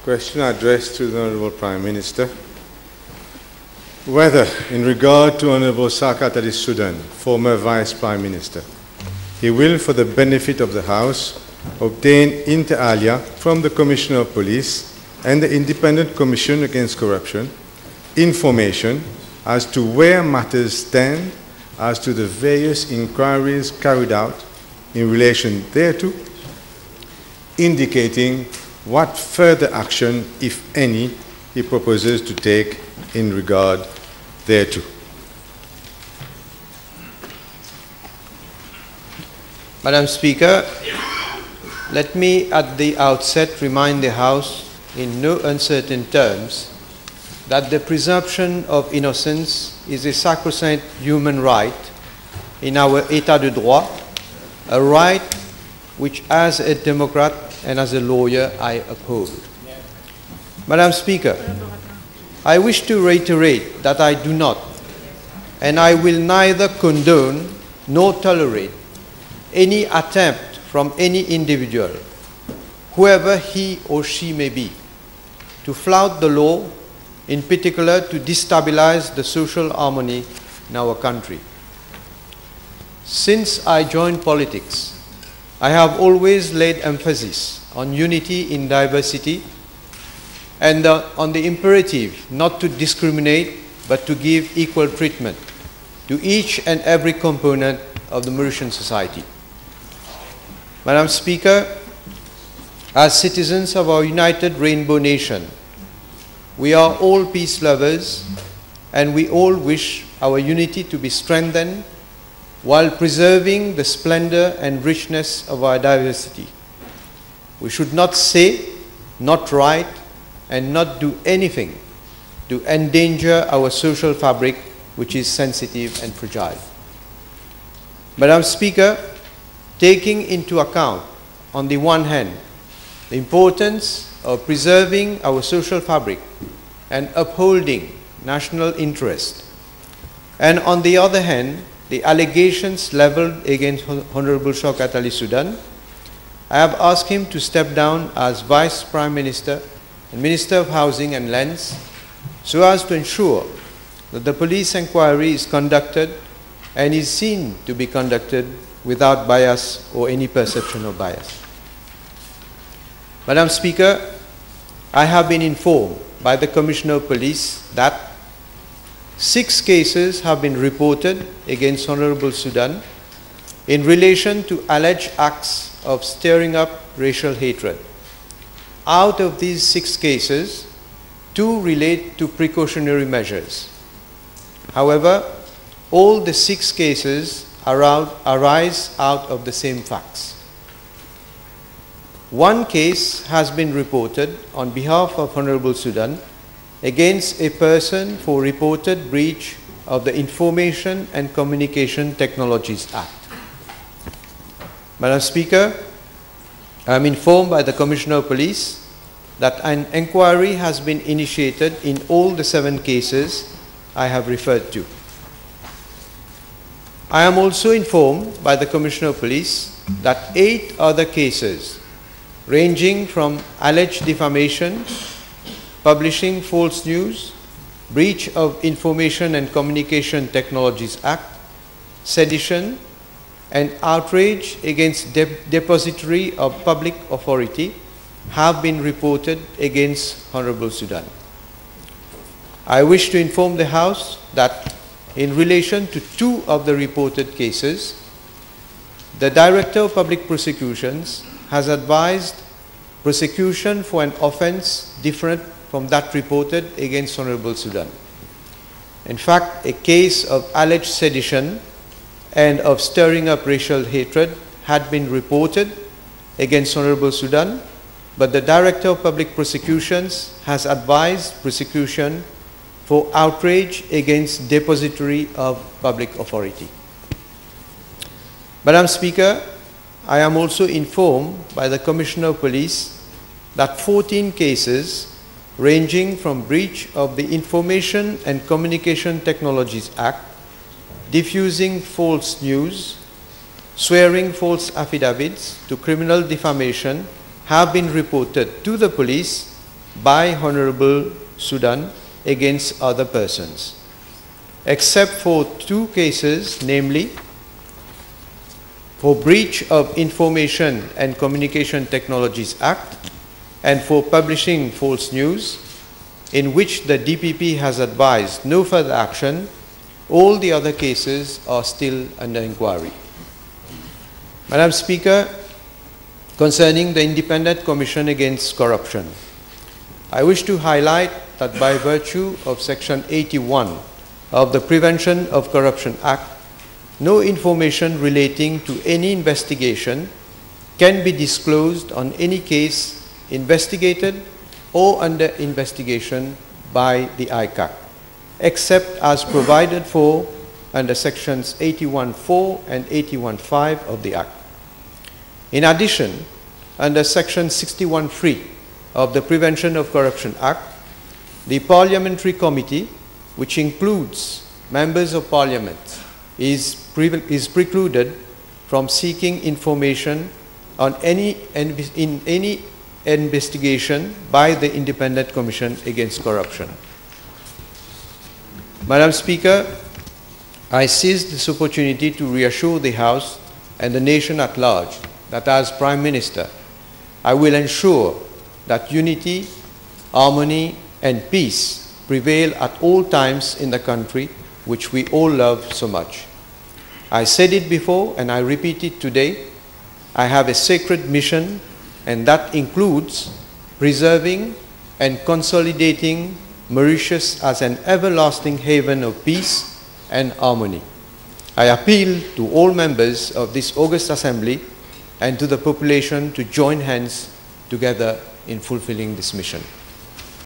Question addressed to the Honourable Prime Minister. Whether, in regard to Honourable Showkutally Soodhun, former Vice Prime Minister, he will, for the benefit of the House, obtain inter alia from the Commissioner of Police and the Independent Commission Against Corruption information as to where matters stand as to the various inquiries carried out in relation thereto, indicating what further action, if any, he proposes to take in regard thereto. Madam Speaker, let me at the outset remind the House in no uncertain terms that the presumption of innocence is a sacrosanct human right in our État de droit, a right which as a Democrat and as a lawyer I uphold. Madam Speaker, I wish to reiterate that I do not, and I will neither condone nor tolerate any attempt from any individual, whoever he or she may be, to flout the law, in particular to destabilize the social harmony in our country. Since I joined politics, I have always laid emphasis on unity in diversity and on the imperative not to discriminate but to give equal treatment to each and every component of the Mauritian society. Madam Speaker, as citizens of our united rainbow nation, we are all peace lovers and we all wish our unity to be strengthened while preserving the splendor and richness of our diversity. We should not say, not write, and not do anything to endanger our social fabric, which is sensitive and fragile. Madam Speaker, taking into account, on the one hand, the importance of preserving our social fabric and upholding national interest, and on the other hand, the allegations leveled against Honorable Showkutally Soodhun, I have asked him to step down as Vice Prime Minister and Minister of Housing and Lands so as to ensure that the police inquiry is conducted and is seen to be conducted without bias or any perception of bias. Madam Speaker, I have been informed by the Commissioner of Police that 6 cases have been reported against Honorable Soodhun in relation to alleged acts of stirring up racial hatred. Out of these 6 cases, 2 relate to precautionary measures. However, all the 6 cases arise out of the same facts. One case has been reported on behalf of Honorable Soodhun against a person for reported breach of the Information and Communication Technologies Act. Madam Speaker, I am informed by the Commissioner of Police that an inquiry has been initiated in all the 7 cases I have referred to. I am also informed by the Commissioner of Police that 8 other cases ranging from alleged defamation, publishing false news, breach of Information and Communication Technologies Act, sedition, and outrage against depository of public authority have been reported against Honorable Soodhun. I wish to inform the House that in relation to 2 of the reported cases, the Director of Public Prosecutions has advised prosecution for an offense different from that reported against Honorable Soodhun. In fact, a case of alleged sedition and of stirring up racial hatred had been reported against Honorable Soodhun, but the Director of Public Prosecutions has advised prosecution for outrage against depository of public authority. Madam Speaker, I am also informed by the Commissioner of Police that 14 cases ranging from breach of the Information and Communication Technologies Act, diffusing false news, swearing false affidavits to criminal defamation have been reported to the police by Honorable Soodhun against other persons, except for two cases, namely for breach of Information and Communication Technologies Act and for publishing false news, in which the DPP has advised no further action. All the other cases are still under inquiry. Madam Speaker, concerning the Independent Commission Against Corruption, I wish to highlight that by virtue of Section 81 of the Prevention of Corruption Act, no information relating to any investigation can be disclosed on any case investigated or under investigation by the ICAC, except as provided for under Sections 81.4 and 81.5 of the Act. In addition, under Section 61.3 of the Prevention of Corruption Act, the Parliamentary Committee, which includes members of Parliament, is precluded from seeking information on any investigation by the Independent Commission Against Corruption. Madam Speaker, I seize this opportunity to reassure the House and the nation at large that as Prime Minister, I will ensure that unity, harmony, and peace prevail at all times in the country which we all love so much. I said it before and I repeat it today. I have a sacred mission, and that includes preserving and consolidating Mauritius as an everlasting haven of peace and harmony. I appeal to all members of this august assembly and to the population to join hands together in fulfilling this mission.